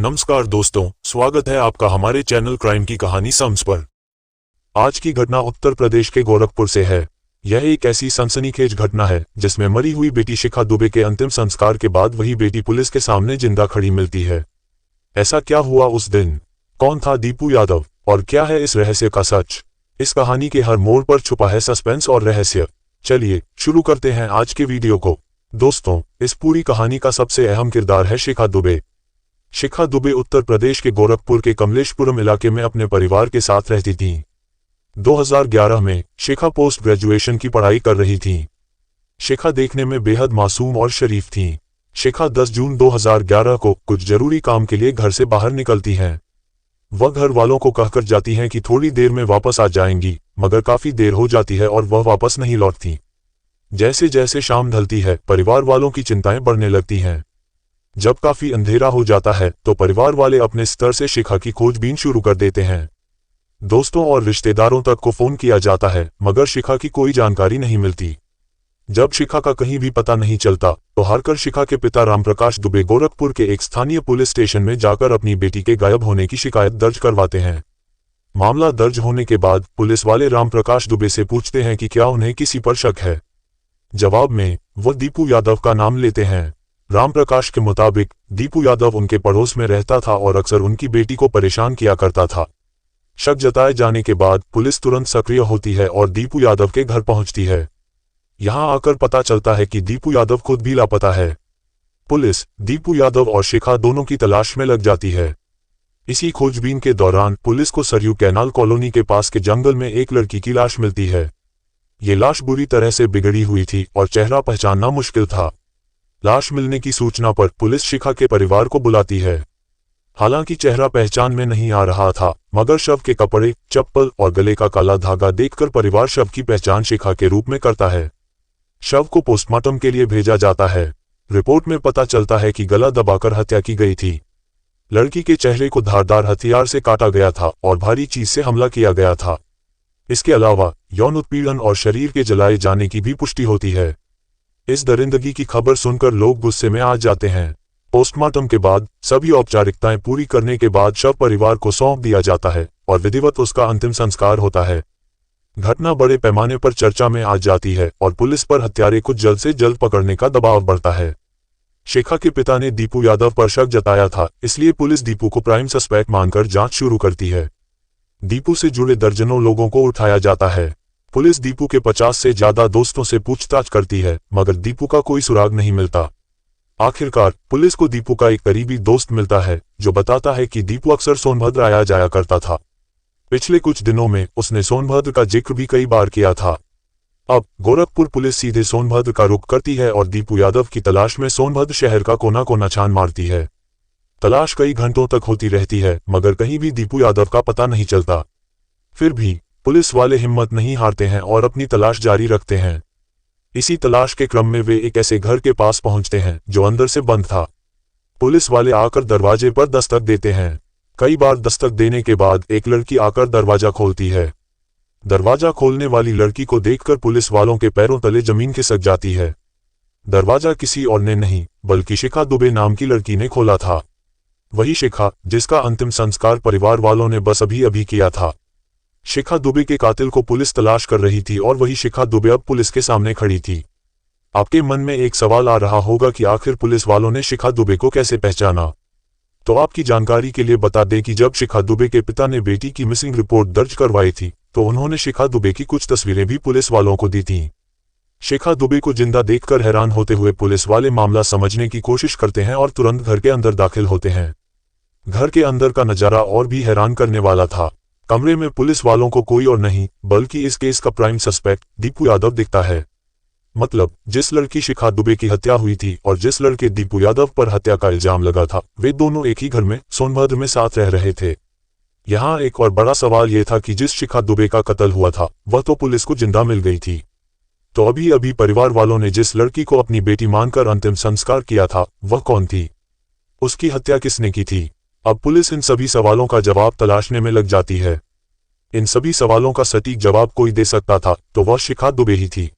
नमस्कार दोस्तों, स्वागत है आपका हमारे चैनल क्राइम की कहानी सम्स पर। आज की घटना उत्तर प्रदेश के गोरखपुर से है। यह एक ऐसी सनसनीखेज घटना है जिसमें मरी हुई बेटी शिखा दुबे के अंतिम संस्कार के बाद वही बेटी पुलिस के सामने जिंदा खड़ी मिलती है। ऐसा क्या हुआ उस दिन? कौन था दीपू यादव और क्या है इस रहस्य का सच? इस कहानी के हर मोड़ पर छुपा है सस्पेंस और रहस्य। चलिए शुरू करते हैं आज के वीडियो को। दोस्तों, इस पूरी कहानी का सबसे अहम किरदार है शिखा दुबे। शिखा दुबे उत्तर प्रदेश के गोरखपुर के कमलेशपुरम इलाके में अपने परिवार के साथ रहती थीं। 2011 में शिखा पोस्ट ग्रेजुएशन की पढ़ाई कर रही थीं। शिखा देखने में बेहद मासूम और शरीफ थीं। शिखा 10 जून 2011 को कुछ जरूरी काम के लिए घर से बाहर निकलती हैं। वह घर वालों को कहकर जाती हैं कि थोड़ी देर में वापस आ जाएंगी, मगर काफी देर हो जाती है और वह वापस नहीं लौटती। जैसे जैसे शाम ढलती है, परिवार वालों की चिंताएं बढ़ने लगती हैं। जब काफी अंधेरा हो जाता है तो परिवार वाले अपने स्तर से शिखा की खोजबीन शुरू कर देते हैं। दोस्तों और रिश्तेदारों तक को फोन किया जाता है, मगर शिखा की कोई जानकारी नहीं मिलती। जब शिखा का कहीं भी पता नहीं चलता तो हारकर शिखा के पिता रामप्रकाश दुबे गोरखपुर के एक स्थानीय पुलिस स्टेशन में जाकर अपनी बेटी के गायब होने की शिकायत दर्ज करवाते हैं। मामला दर्ज होने के बाद पुलिस वाले रामप्रकाश दुबे से पूछते हैं कि क्या उन्हें किसी पर शक है। जवाब में वह दीपू यादव का नाम लेते हैं। रामप्रकाश के मुताबिक दीपू यादव उनके पड़ोस में रहता था और अक्सर उनकी बेटी को परेशान किया करता था। शक जताए जाने के बाद पुलिस तुरंत सक्रिय होती है और दीपू यादव के घर पहुंचती है। यहां आकर पता चलता है कि दीपू यादव खुद भी लापता है। पुलिस दीपू यादव और शिखा दोनों की तलाश में लग जाती है। इसी खोजबीन के दौरान पुलिस को सरयू कैनाल कॉलोनी के पास के जंगल में एक लड़की की लाश मिलती है। ये लाश बुरी तरह से बिगड़ी हुई थी और चेहरा पहचानना मुश्किल था। लाश मिलने की सूचना पर पुलिस शिखा के परिवार को बुलाती है। हालांकि चेहरा पहचान में नहीं आ रहा था, मगर शव के कपड़े, चप्पल और गले का काला धागा देखकर परिवार शव की पहचान शिखा के रूप में करता है। शव को पोस्टमार्टम के लिए भेजा जाता है। रिपोर्ट में पता चलता है कि गला दबाकर हत्या की गई थी। लड़की के चेहरे को धारदार हथियार से काटा गया था और भारी चीज से हमला किया गया था। इसके अलावा यौन उत्पीड़न और शरीर के जलाए जाने की भी पुष्टि होती है। इस दरिंदगी की खबर सुनकर लोग गुस्से में आ जाते हैं। पोस्टमार्टम के बाद सभी औपचारिकताएं पूरी करने के बाद शव परिवार को सौंप दिया जाता है और विधिवत उसका अंतिम संस्कार होता है। घटना बड़े पैमाने पर चर्चा में आ जाती है और पुलिस पर हत्यारे को जल्द से जल्द पकड़ने का दबाव बढ़ता है। शिखा के पिता ने दीपू यादव पर शक जताया था, इसलिए पुलिस दीपू को प्राइम सस्पेक्ट मानकर जांच शुरू करती है। दीपू से जुड़े दर्जनों लोगों को उठाया जाता है। पुलिस दीपू के 50 से ज्यादा दोस्तों से पूछताछ करती है, मगर दीपू का कोई सुराग नहीं मिलता। आखिरकार पुलिस को दीपू का एक करीबी दोस्त मिलता है जो बताता है कि दीपू अक्सर सोनभद्र आया जाया करता था। पिछले कुछ दिनों में उसने सोनभद्र का जिक्र भी कई बार किया था। अब गोरखपुर पुलिस सीधे सोनभद्र का रुख करती है और दीपू यादव की तलाश में सोनभद्र शहर का कोना कोना छान मारती है। तलाश कई घंटों तक होती रहती है, मगर कहीं भी दीपू यादव का पता नहीं चलता। फिर भी पुलिस वाले हिम्मत नहीं हारते हैं और अपनी तलाश जारी रखते हैं। इसी तलाश के क्रम में वे एक ऐसे घर के पास पहुंचते हैं जो अंदर से बंद था। पुलिस वाले आकर दरवाजे पर दस्तक देते हैं। कई बार दस्तक देने के बाद एक लड़की आकर दरवाजा खोलती है। दरवाजा खोलने वाली लड़की को देखकर पुलिस वालों के पैरों तले जमीन खिसक जाती है। दरवाजा किसी और ने नहीं बल्कि शिखा दुबे नाम की लड़की ने खोला था। वही शिखा जिसका अंतिम संस्कार परिवार वालों ने बस अभी अभी किया था। शिखा दुबे के कातिल को पुलिस तलाश कर रही थी और वही शिखा दुबे अब पुलिस के सामने खड़ी थी। आपके मन में एक सवाल आ रहा होगा कि आखिर पुलिस वालों ने शिखा दुबे को कैसे पहचाना? तो आपकी जानकारी के लिए बता दें कि जब शिखा दुबे के पिता ने बेटी की मिसिंग रिपोर्ट दर्ज करवाई थी तो उन्होंने शिखा दुबे की कुछ तस्वीरें भी पुलिस वालों को दी थीं। शिखा दुबे को जिंदा देखकर हैरान होते हुए पुलिस वाले मामला समझने की कोशिश करते हैं और तुरंत घर के अंदर दाखिल होते हैं। घर के अंदर का नजारा और भी हैरान करने वाला था। कमरे में पुलिस वालों को कोई और नहीं बल्कि इस केस का प्राइम सस्पेक्ट दीपू यादव दिखता है। मतलब जिस लड़की शिखा दुबे की हत्या हुई थी और जिस लड़के दीपू यादव पर हत्या का इल्जाम लगा था, वे दोनों एक ही घर में सोनभद्र में साथ रह रहे थे। यहाँ एक और बड़ा सवाल यह था कि जिस शिखा दुबे का कत्ल हुआ था वह तो पुलिस को जिंदा मिल गई थी, तो अभी अभी परिवार वालों ने जिस लड़की को अपनी बेटी मानकर अंतिम संस्कार किया था वह कौन थी? उसकी हत्या किसने की थी? अब पुलिस इन सभी सवालों का जवाब तलाशने में लग जाती है। इन सभी सवालों का सटीक जवाब कोई दे सकता था तो वह शिखा दुबे ही थी।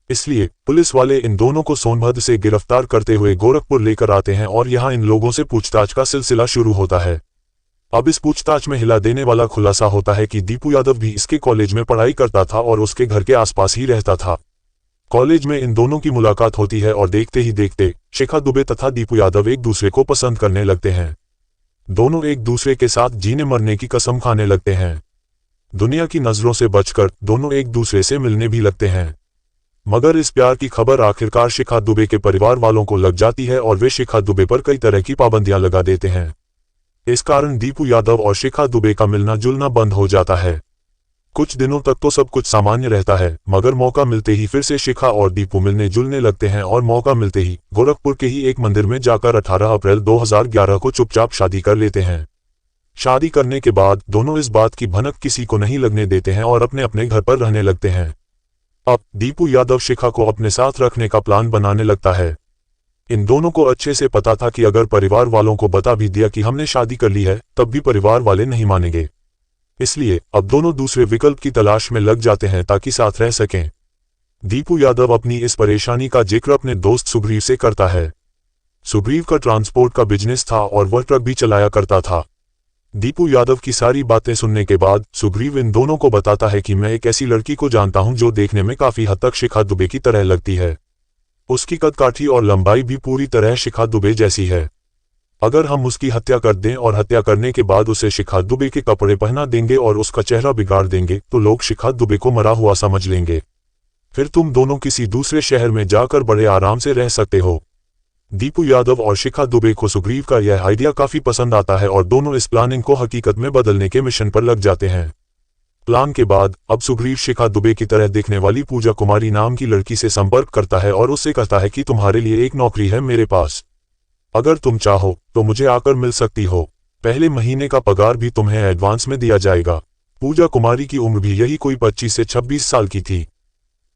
इसलिए पुलिस वाले इन दोनों को सोनभद्र से गिरफ्तार करते हुए गोरखपुर लेकर आते हैं और यहाँ इन लोगों से पूछताछ का सिलसिला शुरू होता है। अब इस पूछताछ में हिला देने वाला खुलासा होता है कि दीपू यादव भी इसके कॉलेज में पढ़ाई करता था और उसके घर के आसपास ही रहता था। कॉलेज में इन दोनों की मुलाकात होती है और देखते ही देखते शिखा दुबे तथा दीपू यादव एक दूसरे को पसंद करने लगते हैं। दोनों एक दूसरे के साथ जीने मरने की कसम खाने लगते हैं। दुनिया की नजरों से बचकर दोनों एक दूसरे से मिलने भी लगते हैं। मगर इस प्यार की खबर आखिरकार शिखा दुबे के परिवार वालों को लग जाती है और वे शिखा दुबे पर कई तरह की पाबंदियां लगा देते हैं। इस कारण दीपू यादव और शिखा दुबे का मिलना जुलना बंद हो जाता है। कुछ दिनों तक तो सब कुछ सामान्य रहता है, मगर मौका मिलते ही फिर से शिखा और दीपू मिलने जुलने लगते हैं और मौका मिलते ही गोरखपुर के ही एक मंदिर में जाकर 18 अप्रैल 2011 को चुपचाप शादी कर लेते हैं। शादी करने के बाद दोनों इस बात की भनक किसी को नहीं लगने देते हैं और अपने अपने घर पर रहने लगते हैं। अब दीपू यादव शिखा को अपने साथ रखने का प्लान बनाने लगता है। इन दोनों को अच्छे से पता था कि अगर परिवार वालों को बता भी दिया कि हमने शादी कर ली है तब भी परिवार वाले नहीं मानेंगे। इसलिए अब दोनों दूसरे विकल्प की तलाश में लग जाते हैं ताकि साथ रह सकें। दीपू यादव अपनी इस परेशानी का जिक्र अपने दोस्त सुग्रीव से करता है। सुग्रीव का ट्रांसपोर्ट का बिजनेस था और वह ट्रक भी चलाया करता था। दीपू यादव की सारी बातें सुनने के बाद सुग्रीव इन दोनों को बताता है कि मैं एक ऐसी लड़की को जानता हूं जो देखने में काफी हद तक शिखा दुबे की तरह लगती है। उसकी कदकाठी और लंबाई भी पूरी तरह शिखा दुबे जैसी है। अगर हम उसकी हत्या कर दें और हत्या करने के बाद उसे शिखा दुबे के कपड़े पहना देंगे और उसका चेहरा बिगाड़ देंगे तो लोग शिखा दुबे को मरा हुआ समझ लेंगे। फिर तुम दोनों किसी दूसरे शहर में जाकर बड़े आराम से रह सकते हो। दीपू यादव और शिखा दुबे को सुग्रीव का यह आइडिया काफी पसंद आता है और दोनों इस प्लानिंग को हकीकत में बदलने के मिशन पर लग जाते हैं। प्लान के बाद अब सुग्रीव शिखा दुबे की तरह दिखने वाली पूजा कुमारी नाम की लड़की से संपर्क करता है और उससे कहता है कि तुम्हारे लिए एक नौकरी है मेरे पास। अगर तुम चाहो तो मुझे आकर मिल सकती हो। पहले महीने का पगार भी तुम्हें एडवांस में दिया जाएगा। पूजा कुमारी की उम्र भी यही कोई 25 से 26 साल की थी।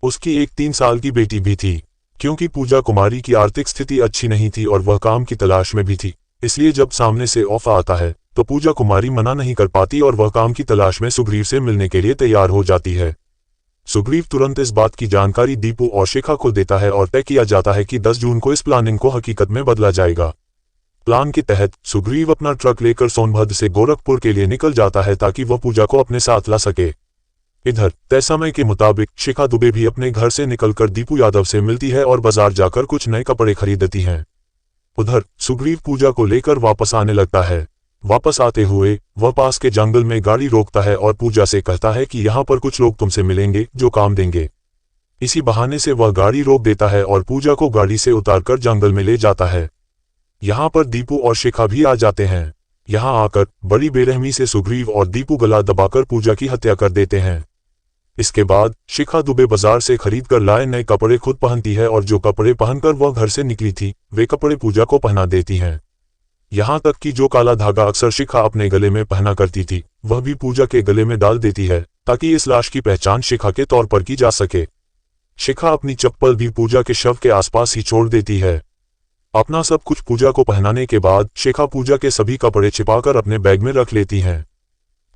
उसकी एक 3 साल की बेटी भी थी। क्योंकि पूजा कुमारी की आर्थिक स्थिति अच्छी नहीं थी और वह काम की तलाश में भी थी, इसलिए जब सामने से ऑफर आता है तो पूजा कुमारी मना नहीं कर पाती और वह काम की तलाश में सुग्रीव से मिलने के लिए तैयार हो जाती है। सुग्रीव तुरंत इस बात की जानकारी दीपू और शिखा को देता है और तय किया जाता है कि 10 जून को इस प्लानिंग को हकीकत में बदला जाएगा। प्लान के तहत सुग्रीव अपना ट्रक लेकर सोनभद्र से गोरखपुर के लिए निकल जाता है ताकि वह पूजा को अपने साथ ला सके। इधर तय समय के मुताबिक शिखा दुबे भी अपने घर से निकलकर दीपू यादव से मिलती है और बाजार जाकर कुछ नए कपड़े खरीदती हैं। उधर सुग्रीव पूजा को लेकर वापस आने लगता है। वापस आते हुए वह पास के जंगल में गाड़ी रोकता है और पूजा से कहता है कि यहाँ पर कुछ लोग तुमसे मिलेंगे जो काम देंगे। इसी बहाने से वह गाड़ी रोक देता है और पूजा को गाड़ी से उतारकर जंगल में ले जाता है। यहाँ पर दीपू और शिखा भी आ जाते हैं। यहाँ आकर बड़ी बेरहमी से सुग्रीव और दीपू गला दबाकर पूजा की हत्या कर देते हैं। इसके बाद शिखा दुबे बाजार से खरीद कर लाए नए कपड़े खुद पहनती है और जो कपड़े पहनकर वह घर से निकली थी वे कपड़े पूजा को पहना देती हैं। यहाँ तक कि जो काला धागा अक्सर शिखा अपने गले में पहना करती थी वह भी पूजा के गले में डाल देती है ताकि इस लाश की पहचान शिखा के तौर पर की जा सके। शिखा अपनी चप्पल भी पूजा के शव के आसपास ही छोड़ देती है। अपना सब कुछ पूजा को पहनाने के बाद शिखा पूजा के सभी कपड़े छिपाकर अपने बैग में रख लेती हैं।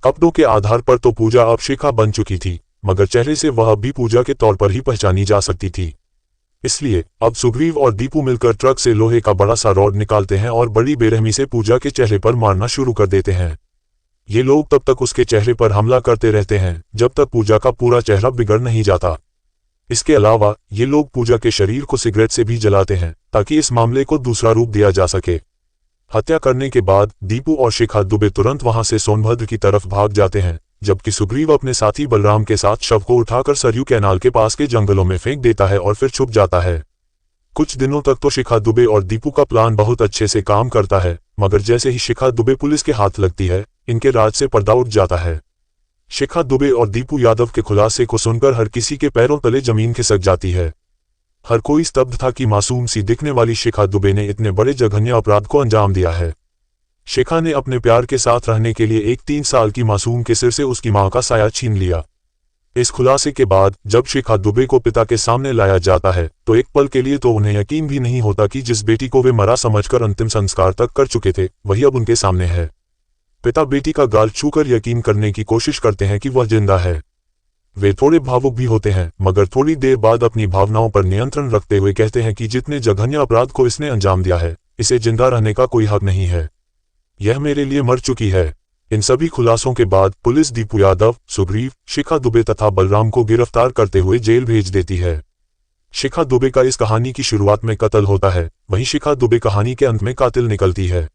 कपड़ों के आधार पर तो पूजा अब शिखा बन चुकी थी, मगर चेहरे से वह अब भी पूजा के तौर पर ही पहचानी जा सकती थी। इसलिए अब सुग्रीव और दीपू मिलकर ट्रक से लोहे का बड़ा सा रॉड निकालते हैं और बड़ी बेरहमी से पूजा के चेहरे पर मारना शुरू कर देते हैं। ये लोग तब तक उसके चेहरे पर हमला करते रहते हैं जब तक पूजा का पूरा चेहरा बिगड़ नहीं जाता। इसके अलावा ये लोग पूजा के शरीर को सिगरेट से भी जलाते हैं ताकि इस मामले को दूसरा रूप दिया जा सके। हत्या करने के बाद दीपू और शिखा दुबे तुरंत वहां से सोनभद्र की तरफ भाग जाते हैं, जबकि सुग्रीव अपने साथी बलराम के साथ शव को उठाकर सरयू कैनाल के पास के जंगलों में फेंक देता है और फिर छुप जाता है। कुछ दिनों तक तो शिखा दुबे और दीपू का प्लान बहुत अच्छे से काम करता है, मगर जैसे ही शिखा दुबे पुलिस के हाथ लगती है इनके राज से पर्दा उठ जाता है। शिखा दुबे और दीपू यादव के खुलासे को सुनकर हर किसी के पैरों तले जमीन खिसक जाती है। हर कोई स्तब्ध था कि मासूम सी दिखने वाली शिखा दुबे ने इतने बड़े जघन्य अपराध को अंजाम दिया है। शिखा ने अपने प्यार के साथ रहने के लिए एक 3 साल की मासूम के सिर से उसकी मां का साया छीन लिया। इस खुलासे के बाद जब शिखा दुबे को पिता के सामने लाया जाता है तो एक पल के लिए तो उन्हें यकीन भी नहीं होता कि जिस बेटी को वे मरा समझकर अंतिम संस्कार तक कर चुके थे वही अब उनके सामने है। पिता बेटी का गाल छूकर यकीन करने की कोशिश करते हैं कि वह जिंदा है। वे थोड़े भावुक भी होते हैं, मगर थोड़ी देर बाद अपनी भावनाओं पर नियंत्रण रखते हुए कहते हैं कि जितने जघन्य अपराध को इसने अंजाम दिया है, इसे जिंदा रहने का कोई हक नहीं है। यह मेरे लिए मर चुकी है। इन सभी खुलासों के बाद पुलिस दीपू यादव, सुग्रीव, शिखा दुबे तथा बलराम को गिरफ्तार करते हुए जेल भेज देती है। शिखा दुबे का इस कहानी की शुरुआत में कत्ल होता है, वहीं शिखा दुबे कहानी के अंत में कातिल निकलती है।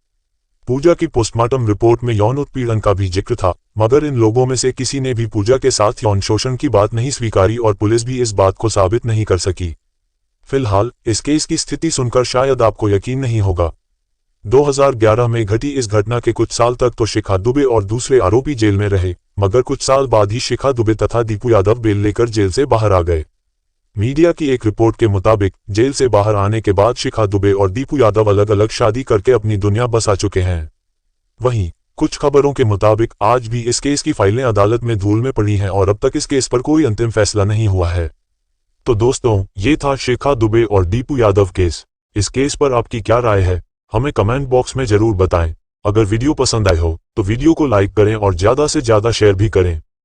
पूजा की पोस्टमार्टम रिपोर्ट में यौन उत्पीड़न का भी जिक्र था, मगर इन लोगों में से किसी ने भी पूजा के साथ यौन शोषण की बात नहीं स्वीकारी और पुलिस भी इस बात को साबित नहीं कर सकी। फिलहाल इस केस की स्थिति सुनकर शायद आपको यकीन नहीं होगा। 2011 में घटी इस घटना के कुछ साल तक तो शिखा दुबे और दूसरे आरोपी जेल में रहे, मगर कुछ साल बाद ही शिखा दुबे तथा दीपू यादव बेल लेकर जेल से बाहर आ गए। मीडिया की एक रिपोर्ट के मुताबिक जेल से बाहर आने के बाद शिखा दुबे और दीपू यादव अलग अलग शादी करके अपनी दुनिया बसा चुके हैं। वहीं कुछ खबरों के मुताबिक आज भी इस केस की फाइलें अदालत में धूल में पड़ी हैं और अब तक इस केस पर कोई अंतिम फैसला नहीं हुआ है। तो दोस्तों, ये था शिखा दुबे और दीपू यादव केस। इस केस पर आपकी क्या राय है, हमें कमेंट बॉक्स में जरूर बताएं। अगर वीडियो पसंद आए हो तो वीडियो को लाइक करें और ज्यादा से ज्यादा शेयर भी करें।